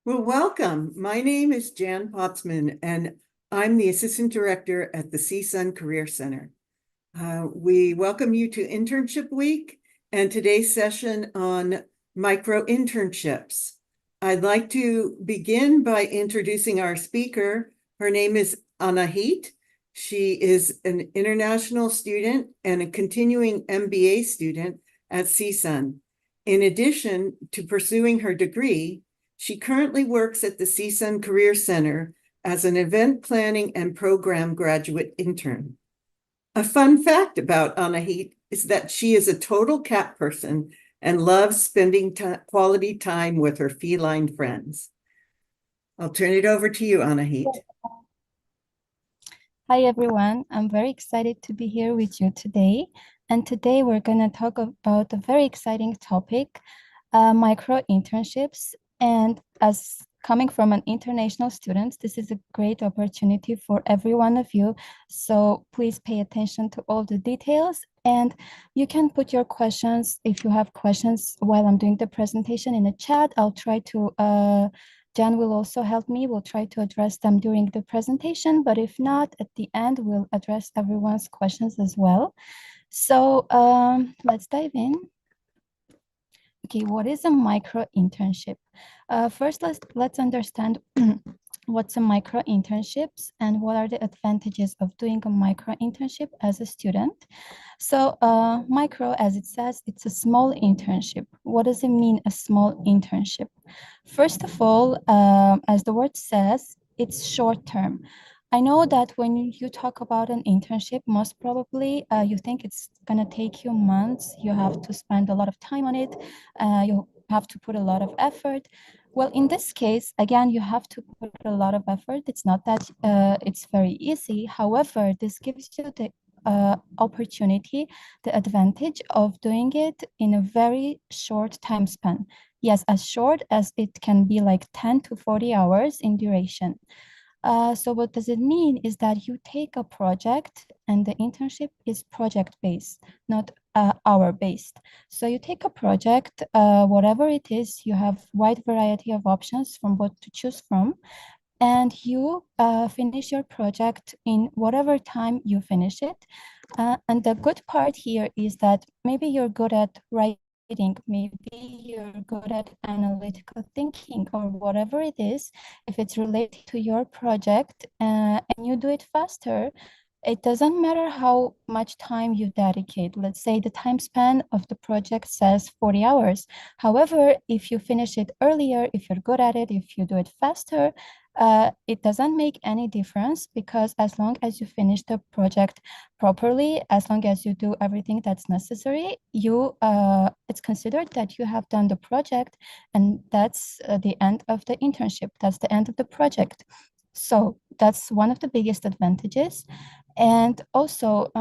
Well, welcome. My name is Jan Potzman, and I'm the Assistant Director at the CSUN Career Center. We welcome you to Internship Week and today's session on micro internships. I'd like to begin by introducing our speaker. Her name is Anahit. She is an international student and a continuing MBA student at CSUN. In addition to pursuing her degree, she currently works at the CSUN Career Center as an event planning and program graduate intern. A fun fact about Anahit is that she is a total cat person and loves spending quality time with her feline friends. I'll turn it over to you, Anahit. Hi everyone, I'm very excited to be here with you today. And today we're going to talk about a very exciting topic, micro internships. And as coming from an international student, this is a great opportunity for every one of you. So please pay attention to all the details, and you can put your questions if you have questions while I'm doing the presentation in the chat. I'll try to Jan will also help me. We'll try to address them during the presentation, but if not, at the end, we'll address everyone's questions as well. So let's dive in. Okay, what is a micro internship? First, let's understand what's a micro internships and what are the advantages of doing a micro internship as a student. So micro, as it says, it's a small internship. What does it mean, a small internship? First of all, as the word says, it's short term. I know that when you talk about an internship, most probably you think it's going to take you months. You have to spend a lot of time on it. You have to put a lot of effort. Well, in this case, again, you have to put a lot of effort. It's not that it's very easy. However, this gives you the opportunity, the advantage of doing it in a very short time span. Yes, as short as it can be, like 10 to 40 hours in duration. So what does it mean is that you take a project, and the internship is project-based, not hour-based. So you take a project, whatever it is, you have wide variety of options from what to choose from, and you finish your project in whatever time you finish it. And the good part here is that maybe you're good at writing, maybe you're good at analytical thinking, or whatever it is. If it's related to your project and you do it faster, it doesn't matter how much time you dedicate. Let's say the time span of the project says 40 hours. However, if you finish it earlier, if you're good at it, if you do it faster, it doesn't make any difference, because as long as you finish the project properly, as long as you do everything that's necessary, it's considered that you have done the project, and that's the end of the internship. That's the end of the project. So that's one of the biggest advantages. And also,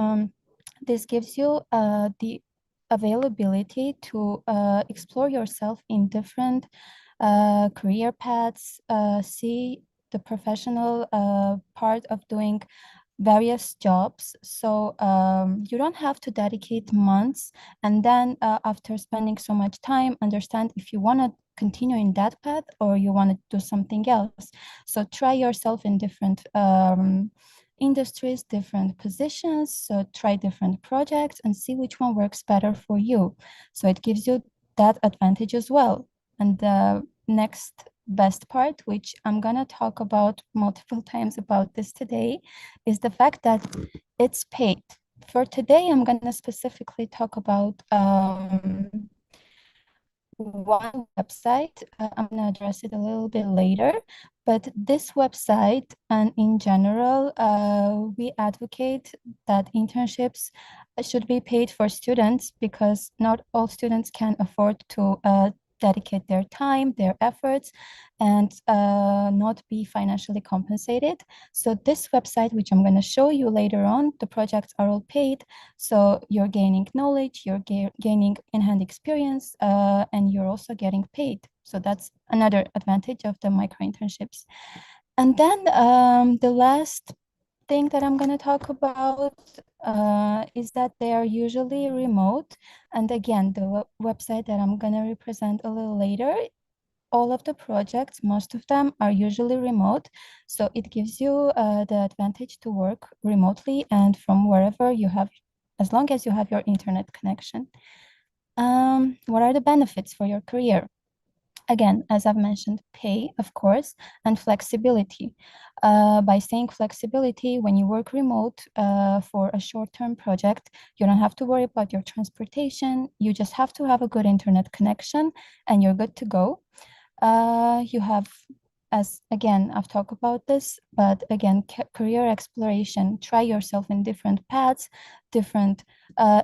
this gives you the availability to explore yourself in different career paths, see the professional part of doing various jobs. So you don't have to dedicate months, and then after spending so much time, understand if you want to continue in that path or you want to do something else. So try yourself in different industries, different positions. So try different projects and see which one works better for you. So it gives you that advantage as well. And the next best part, which I'm gonna talk about multiple times about this today, is the fact that it's paid. For today, I'm gonna specifically talk about one website. I'm gonna address it a little bit later, but this website, and in general, we advocate that internships should be paid for students, because not all students can afford to dedicate their time, their efforts, and not be financially compensated. So this website, which I'm going to show you later on, the projects are all paid. So you're gaining knowledge, you're gaining in-hand experience, and you're also getting paid. So that's another advantage of the micro internships. And then the last thing that I'm going to talk about is that they are usually remote. And again, the website that I'm going to represent a little later all of the projects, most of them are usually remote. So it gives you the advantage to work remotely and from wherever you have, as long as you have your internet connection. What are the benefits for your career? Again, as I've mentioned, pay, of course, and flexibility. By saying flexibility, when you work remote for a short-term project, you don't have to worry about your transportation. You just have to have a good internet connection and you're good to go. You have, as again, I've talked about this, but again, career exploration, try yourself in different paths, different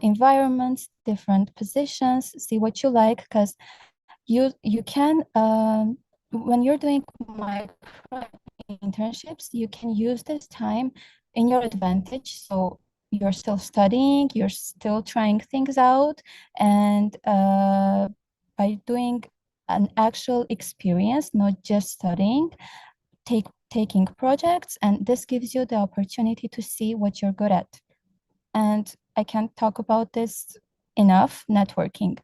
environments, different positions, see what you like, because you can when you're doing micro internships, you can use this time in your advantage. So you're still studying, you're still trying things out, and by doing an actual experience, not just studying, taking projects, and this gives you the opportunity to see what you're good at. And I can't talk about this enough, networking.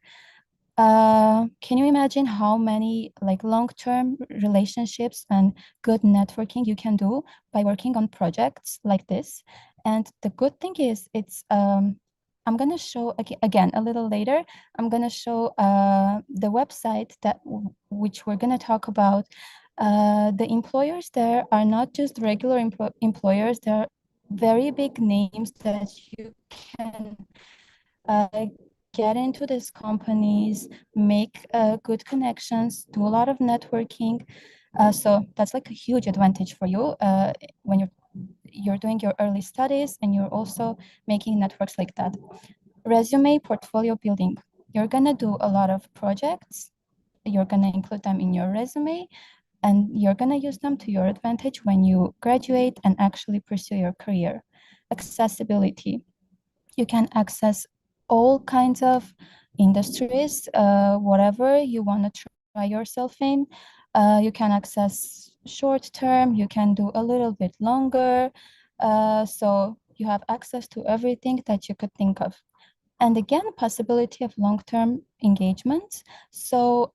Can you imagine how many like long-term relationships and good networking you can do by working on projects like this? And the good thing is I'm gonna show again a little later, I'm gonna show the website that which we're gonna talk about. The employers there are not just regular employers, they're very big names that you can uh, get into these companies, make good connections, do a lot of networking. So that's like a huge advantage for you when you're doing your early studies and you're also making networks like that. Resume portfolio building. You're gonna do a lot of projects. You're gonna include them in your resume and you're gonna use them to your advantage when you graduate and actually pursue your career. Accessibility. You can access all kinds of industries, whatever you want to try yourself in. You can access short term, you can do a little bit longer. So you have access to everything that you could think of. And again, possibility of long-term engagement. So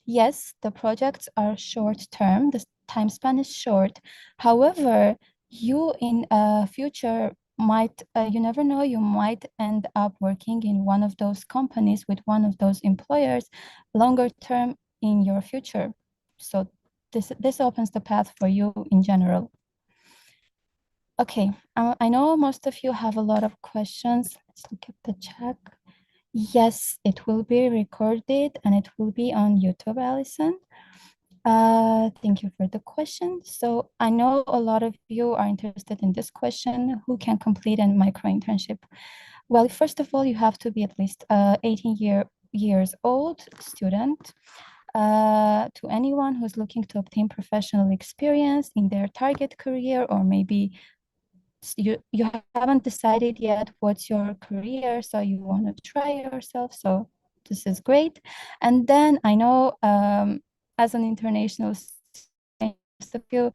yes, the projects are short-term, the time span is short. However, you in future might, you never know, you might end up working in one of those companies with one of those employers longer term in your future. So this opens the path for you in general. Okay, I know most of you have a lot of questions. Let's look at the chat. Yes, it will be recorded and it will be on YouTube, Allison. Thank you for the question. So I know a lot of you are interested in this question, who can complete a micro internship? Well, first of all, you have to be at least 18 years old student. To anyone who's looking to obtain professional experience in their target career, or maybe you haven't decided yet what's your career, so you want to try yourself. So this is great. And then I know as an international student,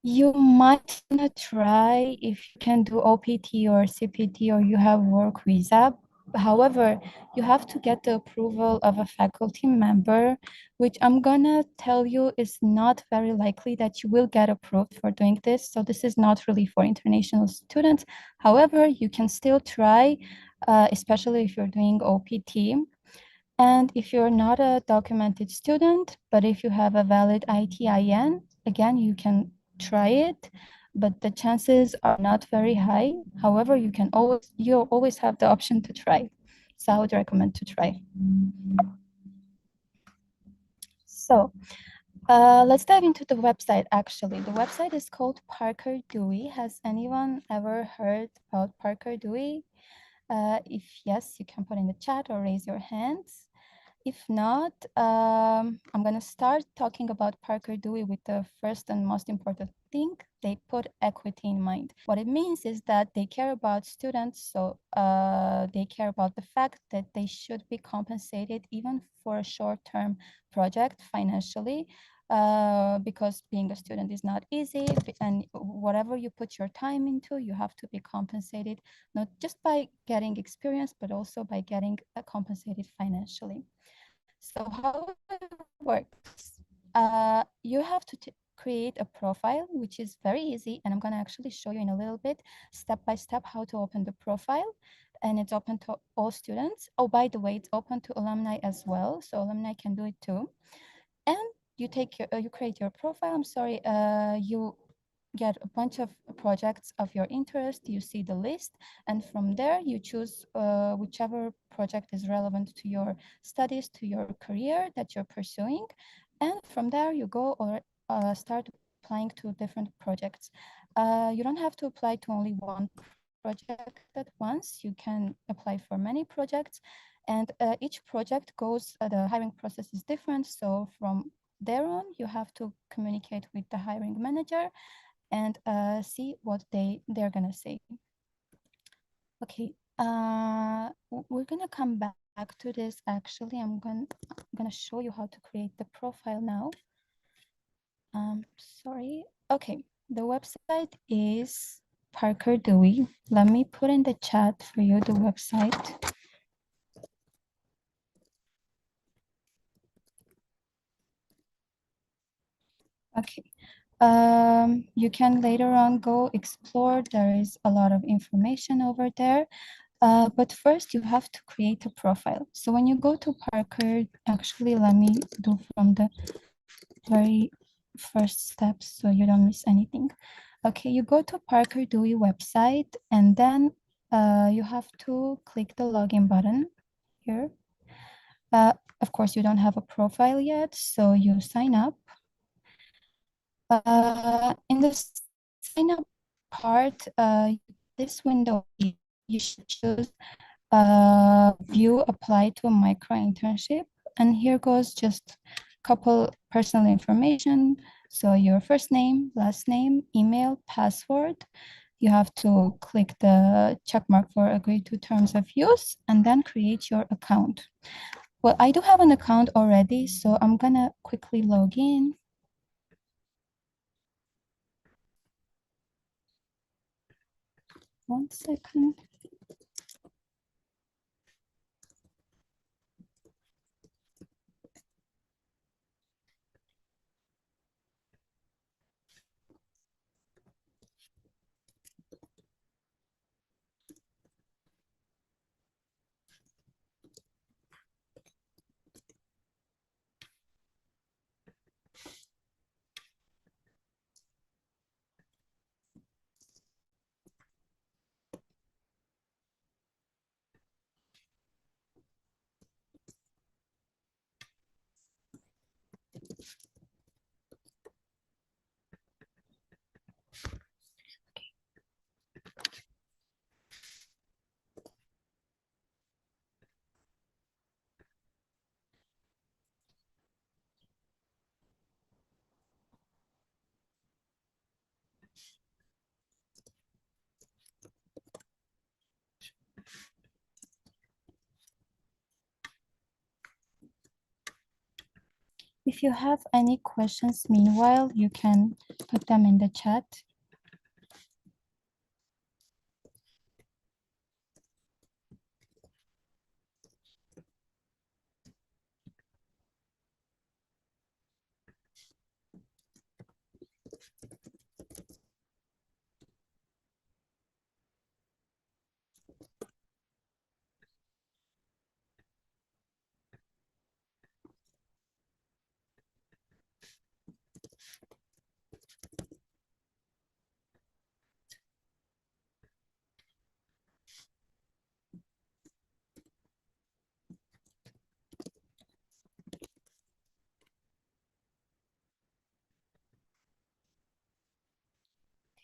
you might wanna try if you can do OPT or CPT or you have work visa. However, you have to get the approval of a faculty member, which I'm gonna tell you is not very likely that you will get approved for doing this. So this is not really for international students. However, you can still try, especially if you're doing OPT. And if you're not a documented student, but if you have a valid ITIN, again, you can try it, but the chances are not very high. However, you always have the option to try. So I would recommend to try. So let's dive into the website actually. The website is called Parker Dewey. Has anyone ever heard about Parker Dewey? If yes, you can put in the chat or raise your hands. If not, I'm going to start talking about Parker Dewey with the first and most important thing. They put equity in mind. What it means is that they care about students, so they care about the fact that they should be compensated even for a short-term project financially, because being a student is not easy, and whatever you put your time into, you have to be compensated, not just by getting experience, but also by getting compensated financially. So how it works, you have to create a profile, which is very easy. And I'm going to actually show you in a little bit, step by step, how to open the profile. And it's open to all students. Oh, by the way, it's open to alumni as well. So alumni can do it too. And you take your, you create your profile. I'm sorry, you get a bunch of projects of your interest. You see the list, and from there you choose whichever project is relevant to your studies, to your career that you're pursuing. And from there you go or start applying to different projects. You don't have to apply to only one project at once. You can apply for many projects, and each project goes, the hiring process is different. So from there on, you have to communicate with the hiring manager and see what they're gonna say. Okay, we're gonna come back to this. Actually, I'm gonna show you how to create the profile now. Sorry. Okay, the website is Parker Dewey. Let me put in the chat for you the website. Okay. You can later on go explore. There is a lot of information over there. But first you have to create a profile. So when you go to Parker, actually, let me do from the very first steps so you don't miss anything. Okay, you go to Parker Dewey website, and then you have to click the login button here. Of course, you don't have a profile yet, so you sign up. In the sign up part, this window, you should choose view apply to a micro internship. And here goes just a couple personal information. So your first name, last name, email, password. You have to click the check mark for agree to terms of use and then create your account. Well, I do have an account already, so I'm gonna quickly log in. One second. If you have any questions, meanwhile, you can put them in the chat.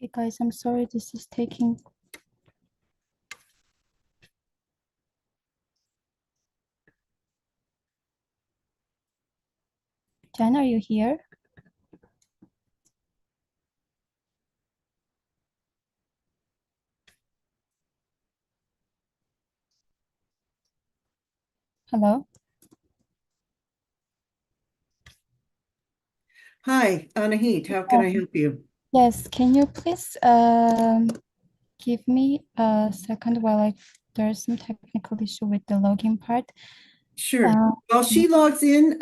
Okay, guys, I'm sorry this is taking. Jen, are you here? Hello? Hi, Anahit, how can I help you? Yes, can you please give me a second while there's some technical issue with the login part. Sure. Uh, While she logs in,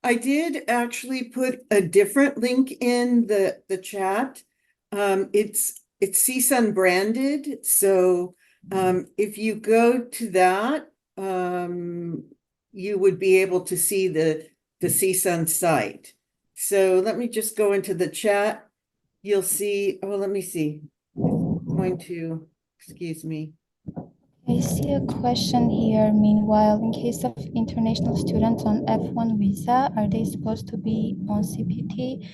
I did actually put a different link in the chat. It's CSUN branded, so if you go to that, you would be able to see the CSUN site. So let me just go into the chat. You'll see, oh, let me see. It's going to, excuse me. I see a question here. Meanwhile, in case of international students on F1 visa, are they supposed to be on CPT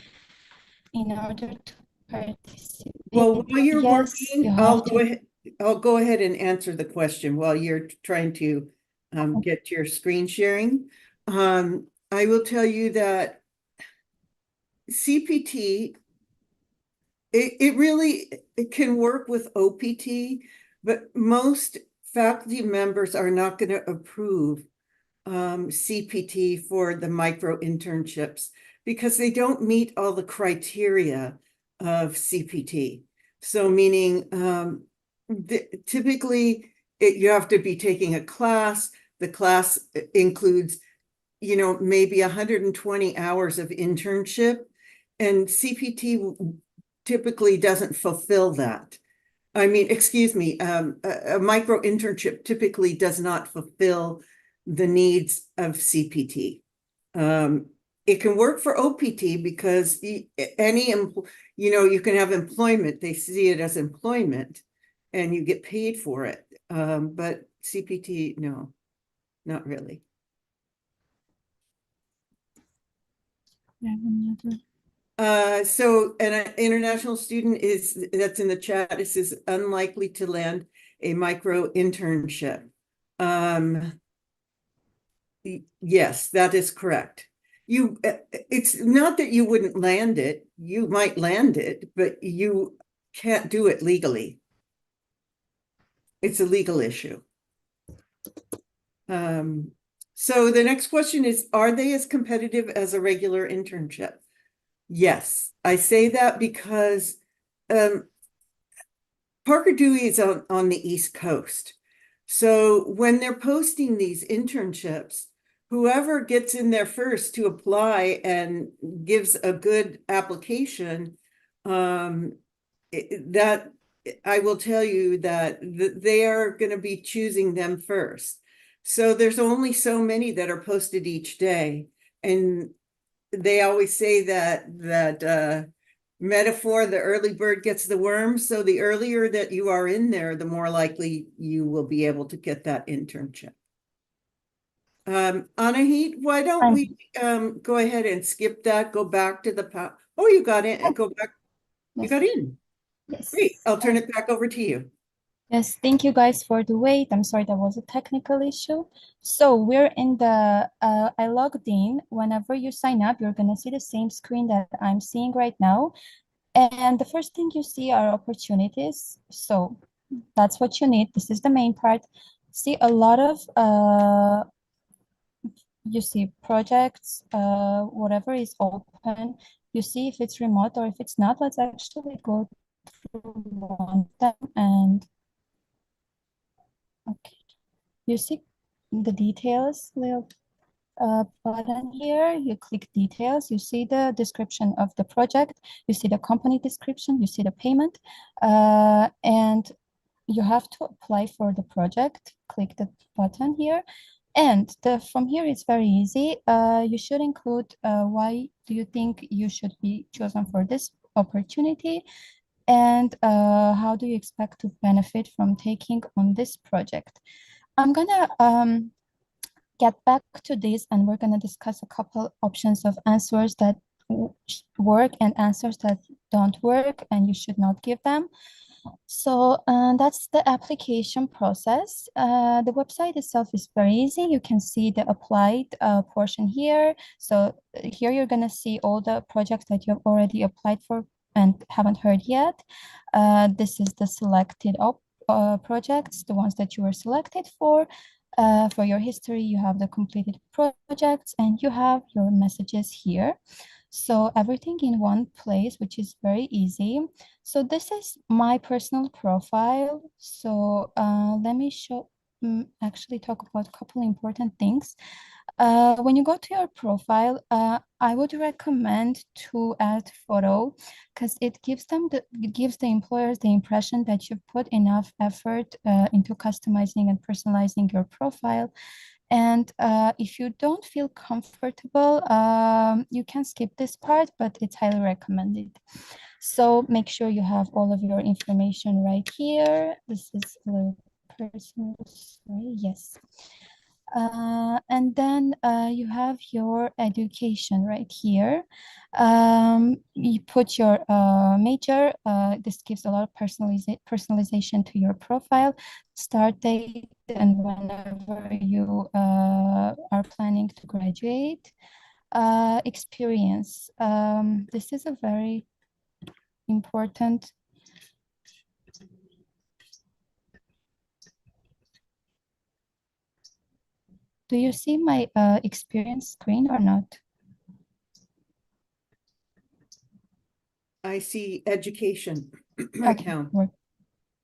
in order to Well, participate? while you're Yes, working, you have to. I'll go ahead and answer the question while you're trying to get your screen sharing. I will tell you that CPT, it really, it can work with OPT, but most faculty members are not going to approve CPT for the micro internships because they don't meet all the criteria of CPT. So meaning typically you have to be taking a class. The class includes, maybe 120 hours of internship, and CPT typically doesn't fulfill that. I mean, excuse me, a micro internship typically does not fulfill the needs of CPT. It can work for OPT because you can have employment. They see it as employment and you get paid for it. But CPT, no, not really. So an international student that's in the chat, it says unlikely to land a micro internship. Yes, that is correct. It's not that you wouldn't land it, you might land it, but you can't do it legally. It's a legal issue. So the next question is, are they as competitive as a regular internship? Yes, I say that because Parker Dewey is on the East Coast. So when they're posting these internships, whoever gets in there first to apply and gives a good application, that I will tell you that they are going to be choosing them first. So there's only so many that are posted each day. And they always say that metaphor, the early bird gets the worm. So the earlier that you are in there, the more likely you will be able to get that internship. Anahit, why don't we go ahead and skip that, go back to the oh, you got in, go back, you got in. Yes. Great, I'll turn it back over to you. Yes, thank you guys for the wait. I'm sorry, that was a technical issue. So we're in the, I logged in. Whenever you sign up, you're gonna see the same screen that I'm seeing right now. And the first thing you see are opportunities. So that's what you need. This is the main part. See a lot of, you see projects, whatever is open. You see if it's remote or if it's not. Let's actually go through one of them and okay. You see the details little button here. You click details. You see the description of the project. You see the company description. You see the payment, and you have to apply for the project. Click the button here, and from here it's very easy. You should include why do you think you should be chosen for this opportunity, and how do you expect to benefit from taking on this project. I'm gonna get back to this and we're gonna discuss a couple options of answers that work and answers that don't work and you should not give them. So that's the application process. The website itself is very easy. You can see the applied portion here. So here you're gonna see all the projects that you've already applied for and haven't heard yet. This is the selected projects, the ones that you were selected for. For your history, you have the completed projects and you have your messages here. So everything in one place, which is very easy. So this is my personal profile. So let me show. actually talk about a couple important things. When you go to your profile, I would recommend to add photo because it gives the employers the impression that you've put enough effort into customizing and personalizing your profile. And if you don't feel comfortable, you can skip this part, but it's highly recommended. So make sure you have all of your information right here. This is a little personal, sorry, yes. And then you have your education right here. You put your major. This gives a lot of personalization to your profile, start date, and whenever you are planning to graduate. Experience. This is a very important. Do you see my experience screen or not? I see education Okay, account. work.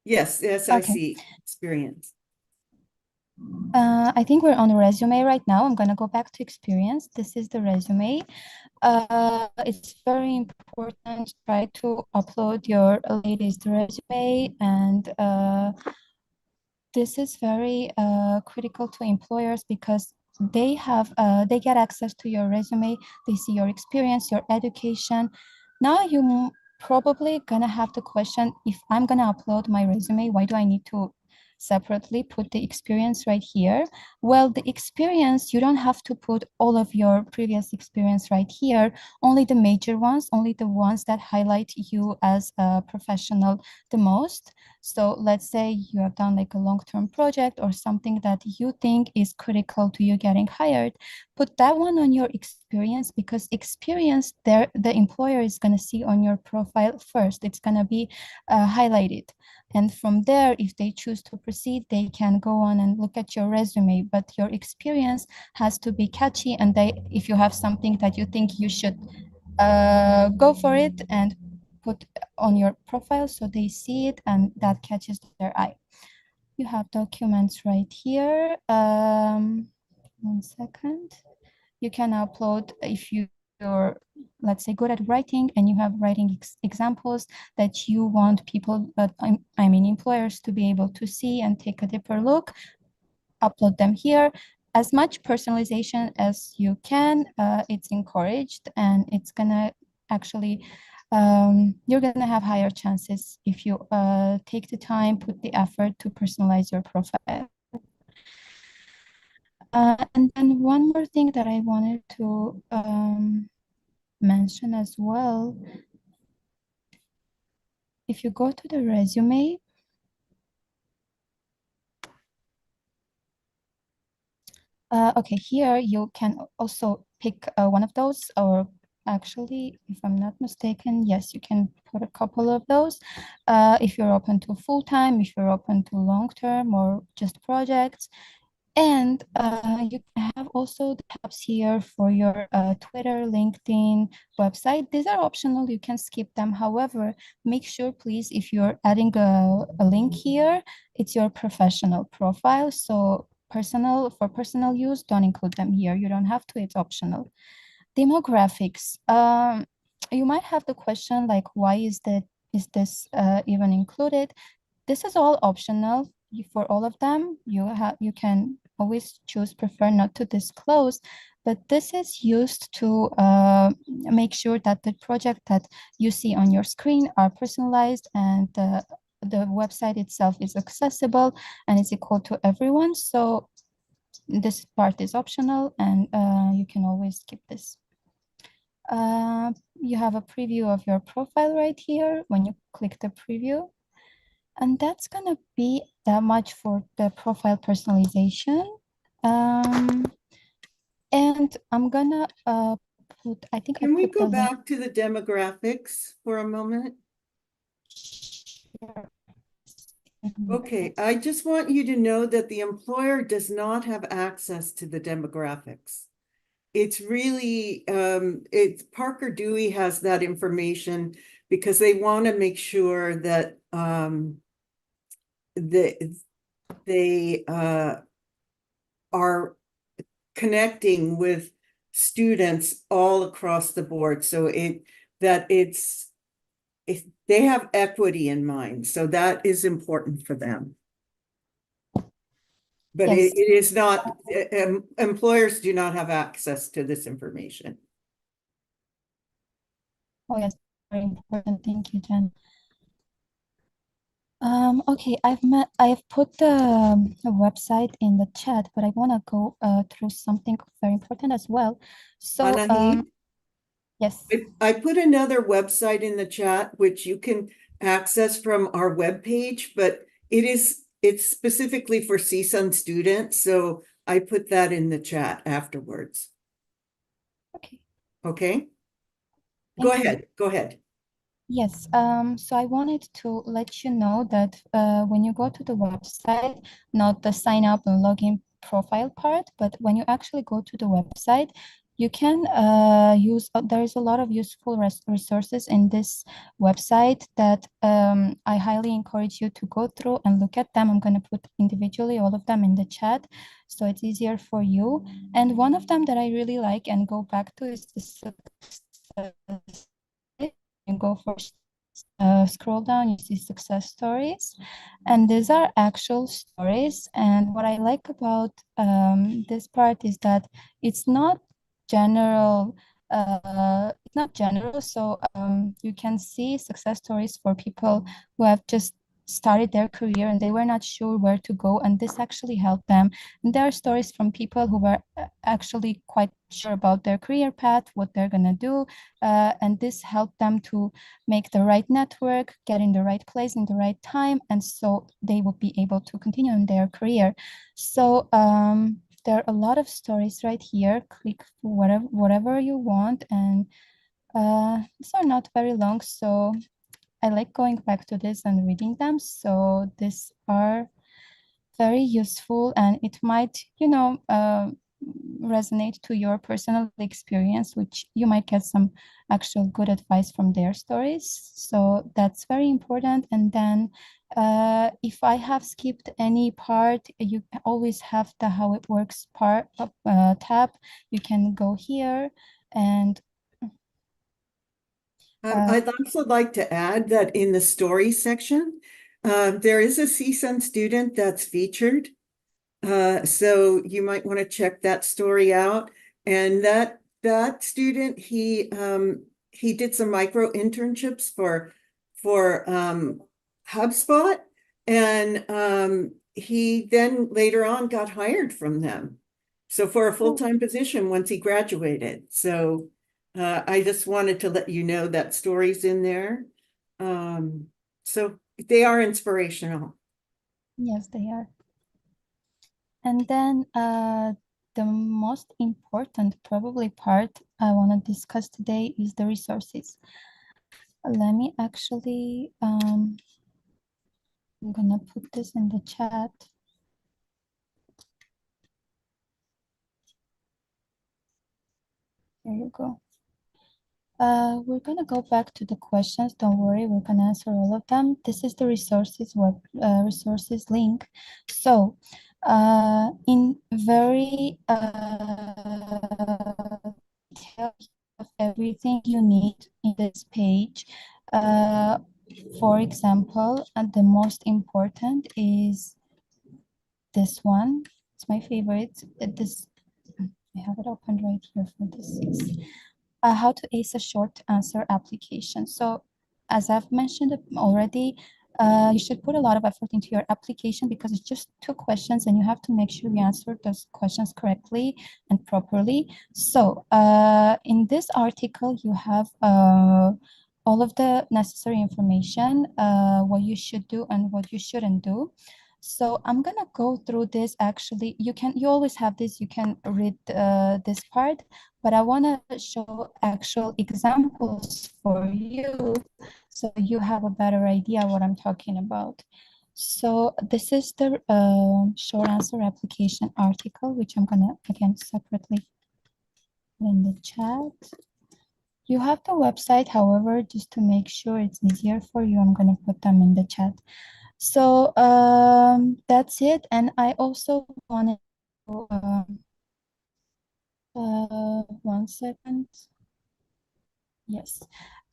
Yes, I Okay. see experience. I think we're on resume right now. I'm gonna go back to experience. This is the resume. It's very important. Try to upload your latest resume, and this is very critical to employers because they get access to your resume. They see your experience, your education. Now you probably gonna have to question, if I'm gonna upload my resume, why do I need to separately put the experience right here? Well, the experience, you don't have to put all of your previous experience right here, only the major ones, only the ones that highlight you as a professional the most. So let's say you have done like a long-term project or something that you think is critical to you getting hired, put that one on your experience, because experience there, the employer is going to see on your profile first. It's going to be highlighted. And from there, if they choose to proceed, they can go on and look at your resume. But your experience has to be catchy. And if you have something that you think, you should go for it and put on your profile so they see it and that catches their eye. You have documents right here. 1 second. You can upload if you're, let's say, good at writing and you have writing examples that you want people, but I mean employers, to be able to see and take a deeper look. Upload them here. As much personalization as you can, it's encouraged, and it's gonna actually, you're gonna have higher chances if you take the time, put the effort to personalize your profile. And then one more thing that I wanted to mention as well, if you go to the resume, okay, here you can also pick one of those, or actually, if I'm not mistaken, yes, you can put a couple of those. If you're open to full-time, if you're open to long-term or just projects. And you can have also the tabs here for your Twitter, LinkedIn, website. These are optional, you can skip them. However, make sure, please, if you're adding a link here, it's your professional profile. So for personal use, don't include them here. You don't have to, it's optional. Demographics. You might have the question like, why is this even included? This is all optional for all of them. You can always choose prefer not to disclose, but this is used to make sure that the project that you see on your screen are personalized, and the website itself is accessible and is equal to everyone. So this part is optional, and you can always skip this. You have a preview of your profile right here when you click the preview. And that's gonna be that much for the profile personalization. And I'm gonna I think I Can we put the go link. back to the demographics for a moment? Okay, I just want you to know that the employer does not have access to the demographics. It's really, it's Parker Dewey has that information because they want to make sure that the they are connecting with students all across the board. So they have equity in mind. So that is important for them. But Yes. it is not, employers do not have access to this information. Oh, yes, very important. Thank you, Jen. Okay, I've put the website in the chat, but I want to go through something very important as well. So, Anahi, yes. I put another website in the chat, which you can access from our webpage, but it's specifically for CSUN students. So I put that in the chat afterwards. Okay. Okay, go Thank you. ahead. Go ahead. Yes, so I wanted to let you know that when you go to the website, not the sign up and login profile part, but when you actually go to the website, you can use, there's a lot of useful resources in this website that I highly encourage you to go through and look at them. I'm going to put individually all of them in the chat so it's easier for you. And one of them that I really like and go back to is the success. You go for scroll down, you see success stories, and these are actual stories. And what I like about this part is that it's not general. It's not general, so you can see success stories for people who have just started their career and they were not sure where to go, and this actually helped them. And there are stories from people who were actually quite sure about their career path, what they're gonna do, and this helped them to make the right network, get in the right place in the right time, and so they would be able to continue in their career. So there are a lot of stories right here. Click whatever you want, and these are not very long, so I like going back to this and reading them. So these are very useful, and it might, resonate to your personal experience, which you might get some actual good advice from their stories. So that's very important. And then if I have skipped any part, you always have the how it works part of tab. You can go here and I'd also like to add that in the story section, there is a CSUN student that's featured. So you might want to check that story out. And that student, he did some micro internships for HubSpot, and he then later on got hired from them. So for a full-time position once he graduated. So I just wanted to let you know that story's in there. So they are inspirational. yes, they are. And then the most important probably part I want to discuss today is the resources. Let me actually, I'm gonna put this in the chat. There you go. We're gonna go back to the questions. Don't worry, we're gonna answer all of them. This is the resources link. So, in very detail of everything you need in this page. Uh, for example, and the most important is this one. It's my favorite. This I have it open right here for this. How to ace a short answer application. So as I've mentioned already, you should put a lot of effort into your application because it's just 2 questions and you have to make sure you answer those questions correctly and properly. So in this article, you have all of the necessary information, what you should do and what you shouldn't do. So I'm gonna go through this. Actually, you always have this, you can read this part, but I wanna show actual examples for you so you have a better idea what I'm talking about. So this is the short answer application article, which I'm gonna again separately put in the chat. You have the website, however, just to make sure it's easier for you, I'm gonna put them in the chat. So that's it. And I also wanted to, 1 second. Yes,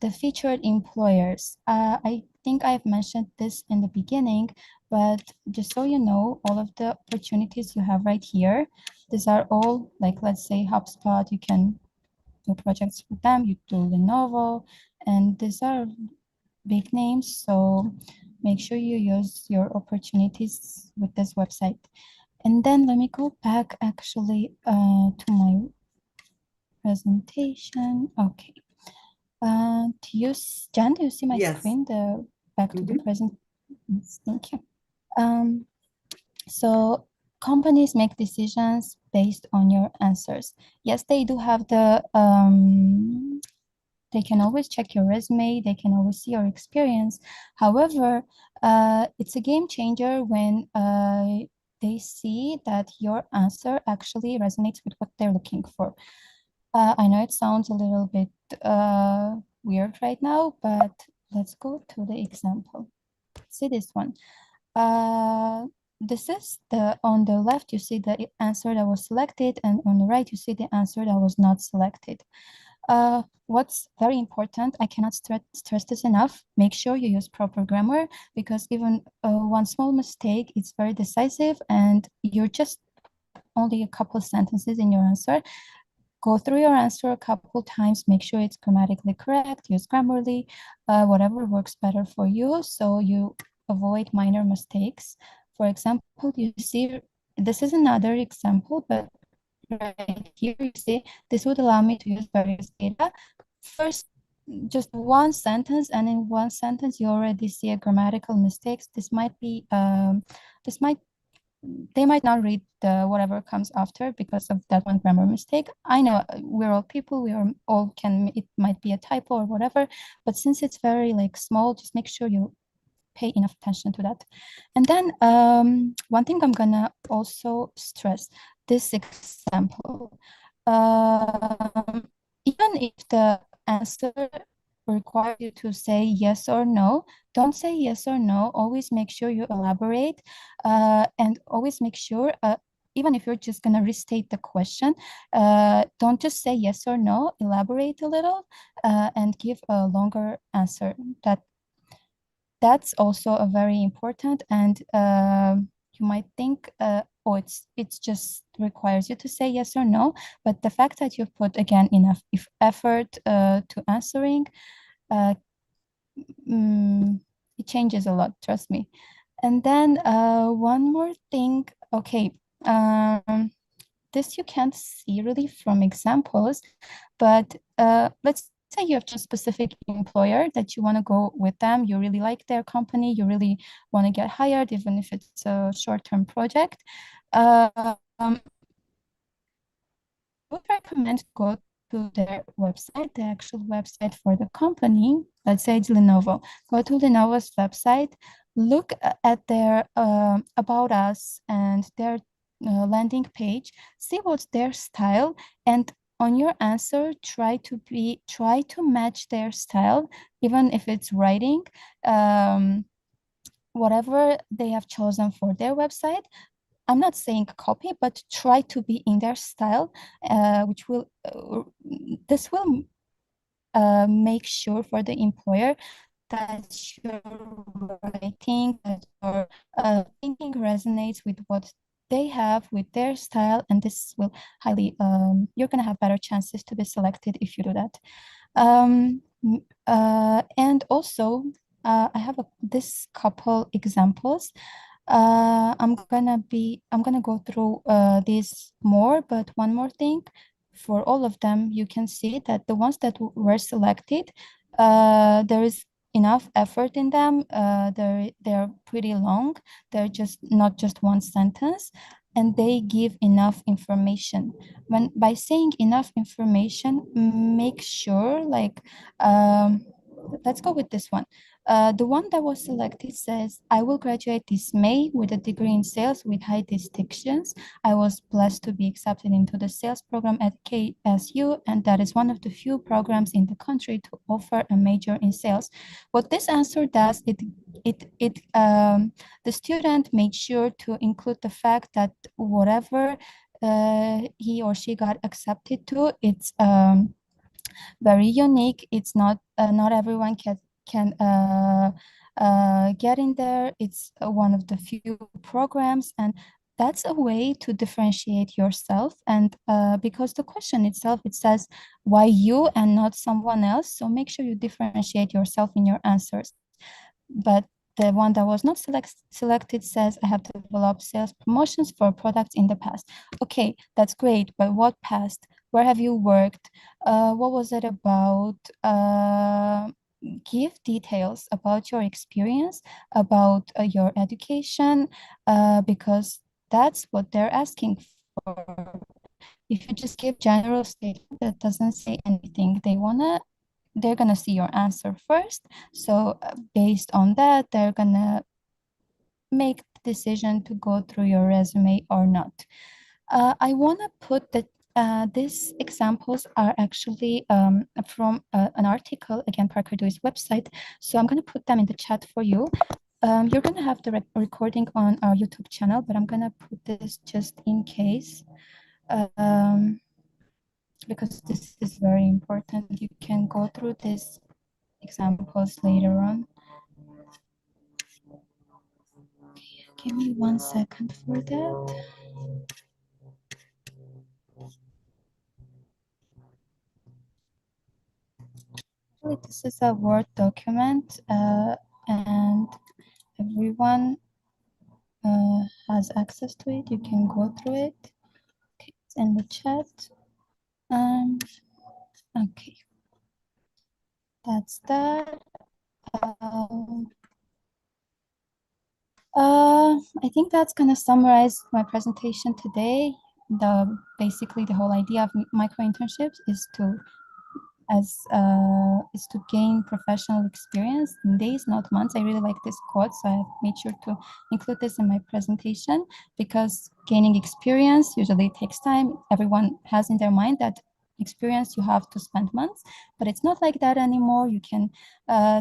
the featured employers. I think I've mentioned this in the beginning, but just so you know, all of the opportunities you have right here, these are all like, let's say HubSpot, you can do projects with them, you do Lenovo, and these are big names. So make sure you use your opportunities with this website. And then let me go back actually to my presentation. Okay. Jan, do you see my Yes. screen? The back to the Mhm. present. Yes, thank you. Um, so companies make decisions based on your answers. Yes, they do have they can always check your resume, they can always see your experience. However, it's a game changer when they see that your answer actually resonates with what they're looking for. I know it sounds a little bit weird right now, but let's go to the example. See this one. Uh, this is on the left, you see the answer that was selected, and on the right, you see the answer that was not selected. What's very important, I cannot stress this enough, make sure you use proper grammar, because even one small mistake is very decisive, and you're just only a couple sentences in your answer. Go through your answer a couple times, make sure it's grammatically correct, use Grammarly, whatever works better for you, so you avoid minor mistakes. For example, you see, this is another example, but right here you see, this would allow me to use various data. First, just one sentence, and in one sentence you already see a grammatical mistakes. This might they might not read whatever comes after because of that one grammar mistake. I know we're all people, we are all can, it might be a typo or whatever, but since it's very like small, just make sure you pay enough attention to that. And then one thing I'm gonna also stress, this example. Even if the answer requires you to say yes or no, don't say yes or no. Always make sure you elaborate, and always make sure, even if you're just going to restate the question, don't just say yes or no, elaborate a little, and give a longer answer. That's also a very important, and you might think, oh, it's just requires you to say yes or no, but the fact that you've put again enough effort to answering, uh, it changes a lot, trust me. And then one more thing, okay, this you can't see really from examples, but let's say you have a specific employer that you want to go with them, you really like their company, you really want to get hired, even if it's a short-term project. Um, would recommend go to their website, the actual website for the company. Let's say it's Lenovo. Go to Lenovo's website, look at their About Us and their landing page, see what's their style, and on your answer, try to match their style, even if it's writing. Whatever they have chosen for their website, I'm not saying copy, but try to be in their style, which will this will make sure for the employer that your writing, that your thinking resonates with what they have, with their style, and this will highly you're gonna have better chances to be selected if you do that. And also, I have this couple examples. I'm gonna go through these more, but one more thing, for all of them, you can see that the ones that were selected, there is enough effort in them. They're pretty long. They're just not just one sentence, and they give enough information. When by saying enough information, make sure like let's go with this one. The one that was selected says, I will graduate this May with a degree in sales with high distinctions. I was blessed to be accepted into the sales program at KSU, and that is one of the few programs in the country to offer a major in sales. What this answer does, the student made sure to include the fact that whatever he or she got accepted to, it's very unique. It's not everyone can get in there. It's one of the few programs, and that's a way to differentiate yourself. And because the question itself, it says why you and not someone else. So make sure you differentiate yourself in your answers. But the one that was not selected says, I have developed sales promotions for products in the past. Okay, that's great, but what past? Where have you worked? What was it about? Give details about your experience, about your education, because that's what they're asking for. If you just give general statement that doesn't say anything, they're gonna see your answer first. So based on that, they're gonna make the decision to go through your resume or not. I wanna put that these examples are actually from an article, again, Parker Dewey's website. So I'm gonna put them in the chat for you. You're gonna have the recording on our YouTube channel, but I'm gonna put this just in case. Because this is very important. You can go through these examples later on. Give me 1 second for that. Actually, this is a Word document, and everyone has access to it. You can go through it. Okay, it's in the chat. And okay, that's that. I think that's gonna summarize my presentation today. Basically the whole idea of micro internships is to gain professional experience in days, not months. I really like this quote, so I made sure to include this in my presentation, because gaining experience usually takes time. Everyone has in their mind that experience you have to spend months, but it's not like that anymore. You can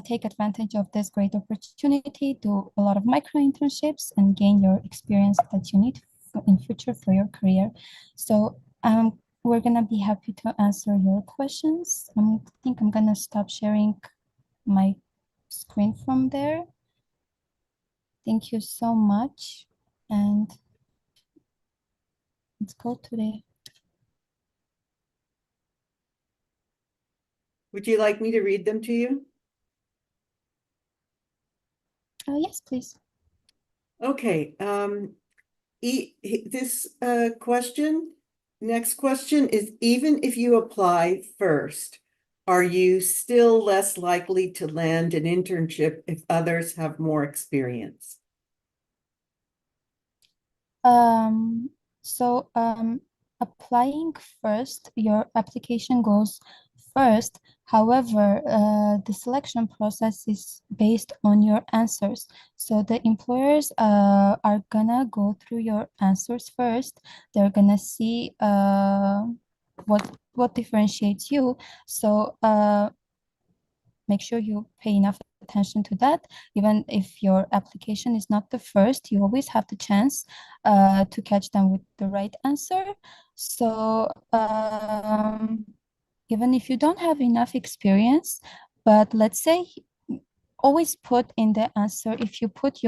take advantage of this great opportunity, do a lot of micro internships, and gain your experience that you need in future for your career. So we're gonna be happy to answer your questions. I think I'm gonna stop sharing my screen from there. Thank you so much, and let's go today. Would you like me to read them to you? Yes, please. Okay, this next question is, even if you apply first, are you still less likely to land an internship if others have more experience? So applying first, your application goes first. However, the selection process is based on your answers. So the employers are gonna go through your answers first. They're gonna see what differentiates you. So make sure you pay enough attention to that. Even if your application is not the first, you always have the chance to catch them with the right answer. So even if you don't have enough experience, but let's say always put in the answer, if you put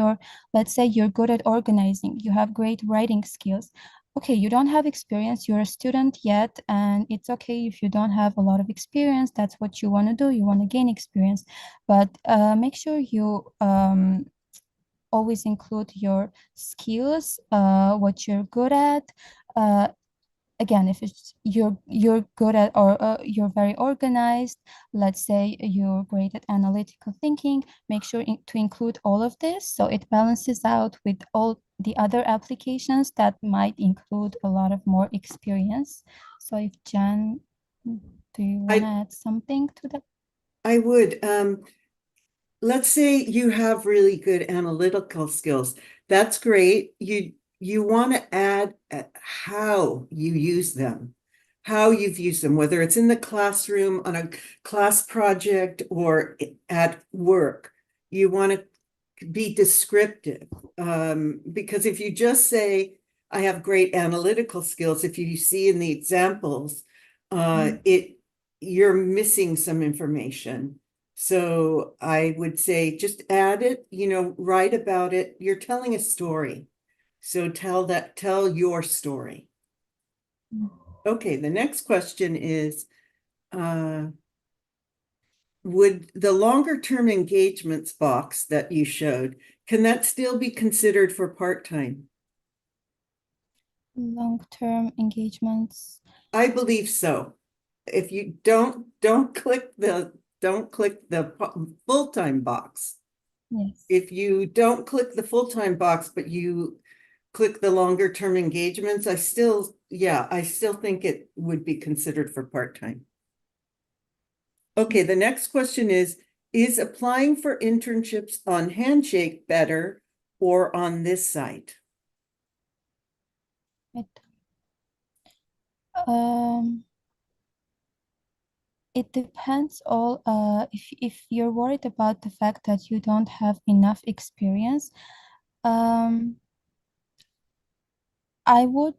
let's say you're good at organizing, you have great writing skills. Okay, you don't have experience, you're a student yet, and it's okay if you don't have a lot of experience. That's what you want to do. You want to gain experience, but make sure you always include your skills, what you're good at. Again, if you're good at, or you're very organized, let's say you're great at analytical thinking, make sure to include all of this, so it balances out with all the other applications that might include a lot of more experience. So if Jan, do you want to add something to that? I would. let's say you have really good analytical skills. That's great. You want to add how you use them, how you've used them, whether it's in the classroom, on a class project, or at work. You want to be descriptive, because if you just say, I have great analytical skills, if you see in the examples, you're missing some information. So I would say just add it, write about it. You're telling a story. So tell your story. Okay, the next question is, would the longer term engagements box that you showed, can that still be considered for part-time? Long-term engagements. I believe so. If you don't click the full-time box. Yes. If you don't click the full-time box, but you click the longer term engagements, I still think it would be considered for part-time. Okay, the next question is applying for internships on Handshake better or on this site? It, it depends all if you're worried about the fact that you don't have enough experience, I would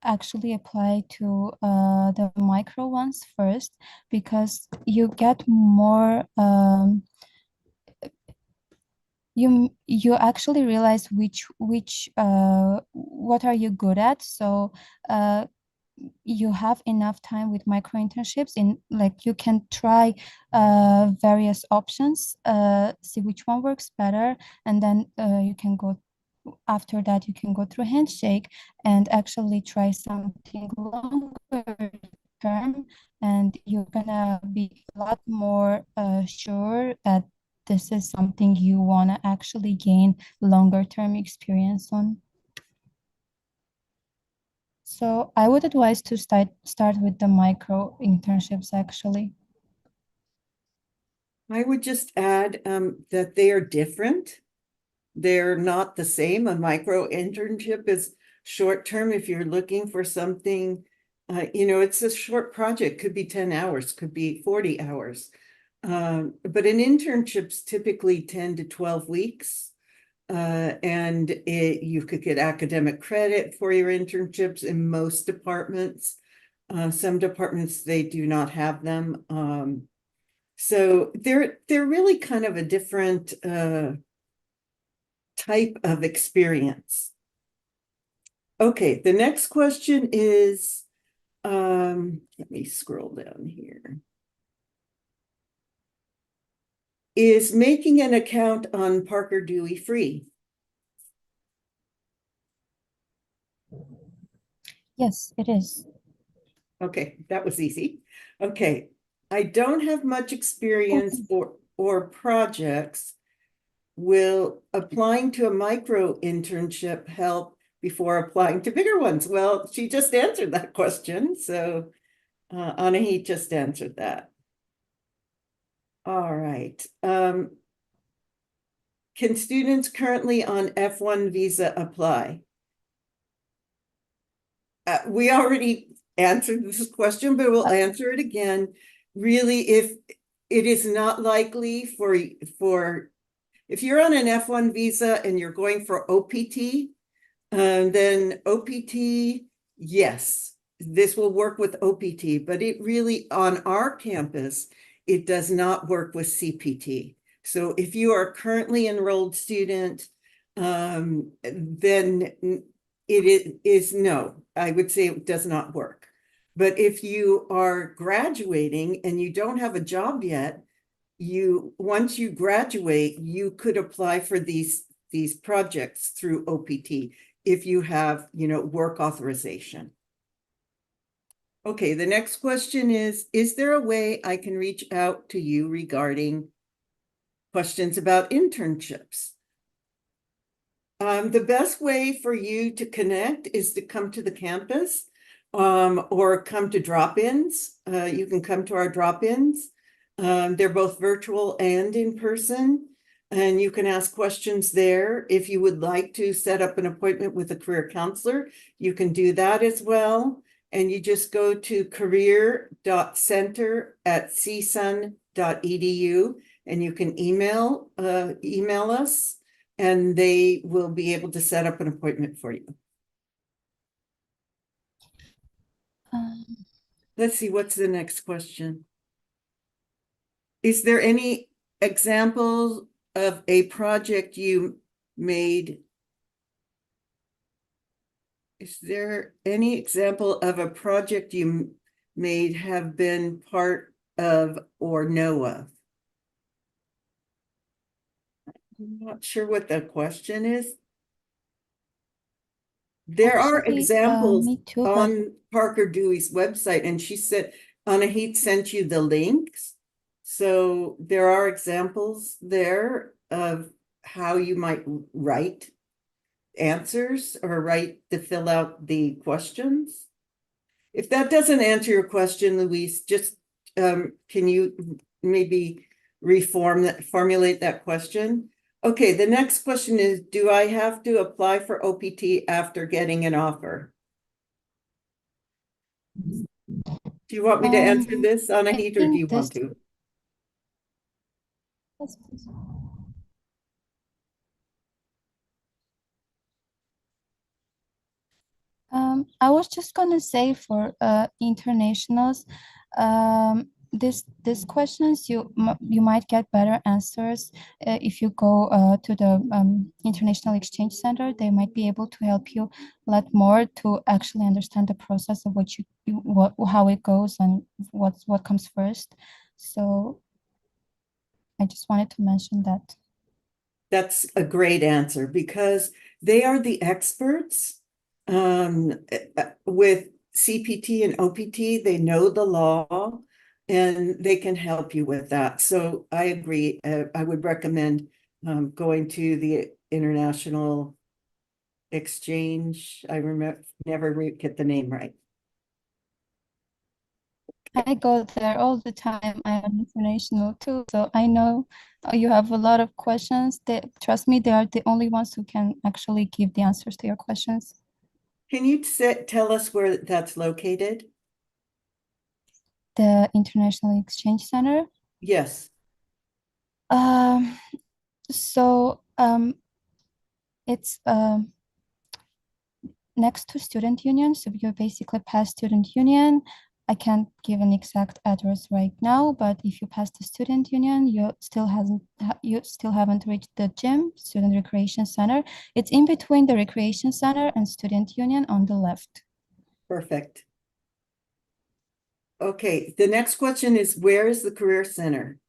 actually apply to the micro ones first, because you get more you actually realize which what are you good at. So you have enough time with micro internships, in like you can try various options, see which one works better, and then you can go after that, you can go through Handshake and actually try something longer term, and you're gonna be a lot more sure that this is something you want to actually gain longer term experience on. So I would advise to start with the micro internships actually. I would just add that they are different. They're not the same. A micro internship is short term. If you're looking for something, it's a short project, could be 10 hours, could be 40 hours. But an internship's typically 10 to 12 weeks. And you could get academic credit for your internships in most departments. Some departments, they do not have them. So they're really kind of a different type of experience. Okay, the next question is, let me scroll down here. Is making an account on Parker Dewey free? Yes, it is. Okay, that was easy. Okay, I don't have much experience or projects. Will applying to a micro internship help before applying to bigger ones? Well, she just answered that question. So Anahi just answered that. All right. Can students currently on F1 visa apply? We already answered this question, but we'll answer it again. Really, if it is not likely for if you're on an F1 visa and you're going for OPT, then OPT, yes, this will work with OPT, but it really, on our campus, it does not work with CPT. So if you are a currently enrolled student, then it is no, I would say it does not work. But if you are graduating and you don't have a job yet, once you graduate, you could apply for these projects through OPT if you have, work authorization. Okay, the next question is there a way I can reach out to you regarding questions about internships? The best way for you to connect is to come to the campus, or come to drop-ins. You can come to our drop-ins. They're both virtual and in person, and you can ask questions there. If you would like to set up an appointment with a career counselor, you can do that as well. And you just go to career.center@csun.edu and you can email us, and they will be able to set up an appointment for you. Um, Let's see, what's the next question? Is there any examples of a project you made? Is there any example of a project you made have been part of or know of? I'm not sure what the question is. There are Actually, examples me too, but on Parker Dewey's website, and she said Anahit sent you the links. So there are examples there of how you might write answers or write to fill out the questions. If that doesn't answer your question, Louise, just can you maybe formulate that question? Okay, the next question is, do I have to apply for OPT after getting an offer? Do you want me to answer this, I Anahit, or do you think want this. to? Yes, please. I was just gonna say for internationals, this questions you might get better answers if you go to the International Exchange Center. They might be able to help you a lot more to actually understand the process of what how it goes and what comes first. So I just wanted to mention that. That's a great answer because they are the experts with CPT and OPT. They know the law and they can help you with that. So I agree. I would recommend going to the International Exchange. I never get the name right. I go there all the time. I am international too, so I know you have a lot of questions. Trust me, they are the only ones who can actually give the answers to your questions. Can you tell us where that's located? The International Exchange Center. Yes. Um, so it's next to Student Union. So you're basically past Student Union. I can't give an exact address right now, but if you pass the Student Union, you still haven't reached the gym, Student Recreation Center. It's in between the Recreation Center and Student Union on the left. Perfect. Okay, the next question is, where is the Career Center?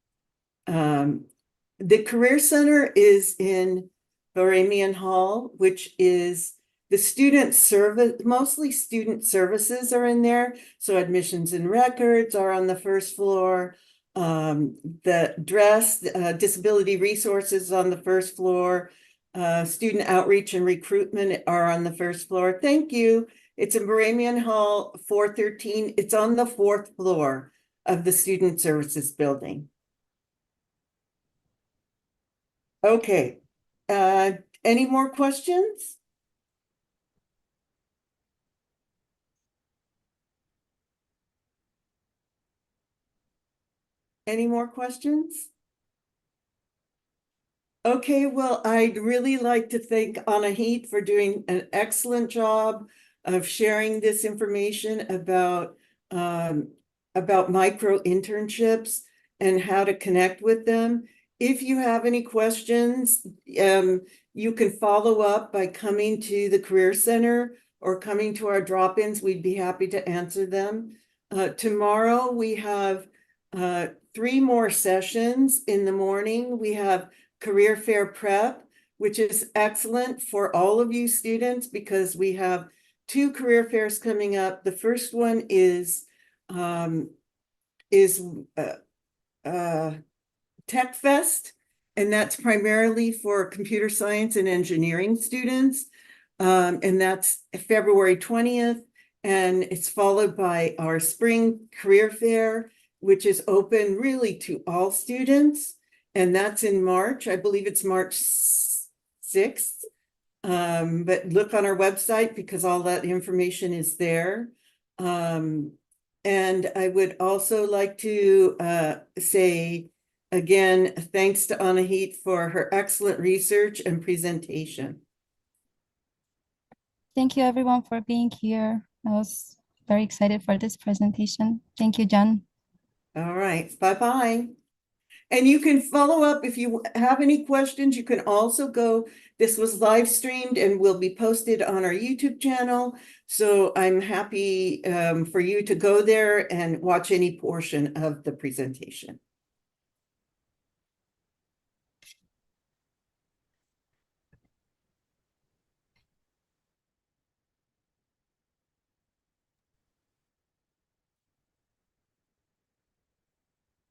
The Career Center is in Baramian Hall, which is the student service, mostly student services are in there. So admissions and records are on the first floor. The disability resources on the first floor. Student outreach and recruitment are on the first floor. Thank you. It's in Baramian Hall, 413. It's on the fourth floor of the Student Services Building. Okay. Any more questions? Any more questions? Okay, well, I'd really like to thank Anahit for doing an excellent job of sharing this information about micro internships and how to connect with them. If you have any questions, you can follow up by coming to the Career Center or coming to our drop-ins. We'd be happy to answer them. Tomorrow we have 3 more sessions. In the morning, we have Career Fair Prep, which is excellent for all of you students because we have 2 career fairs coming up. The first one is Tech Fest, and that's primarily for computer science and engineering students. And that's February 20th, and it's followed by our spring career fair, which is open really to all students. And that's in March. I believe it's March 6th. But look on our website because all that information is there. And I would also like to say again, thanks to Anahit for her excellent research and presentation. Thank you everyone for being here. I was very excited for this presentation. Thank you, John. All right, bye-bye. And you can follow up if you have any questions. You can also go, this was live streamed and will be posted on our YouTube channel. So I'm happy for you to go there and watch any portion of the presentation.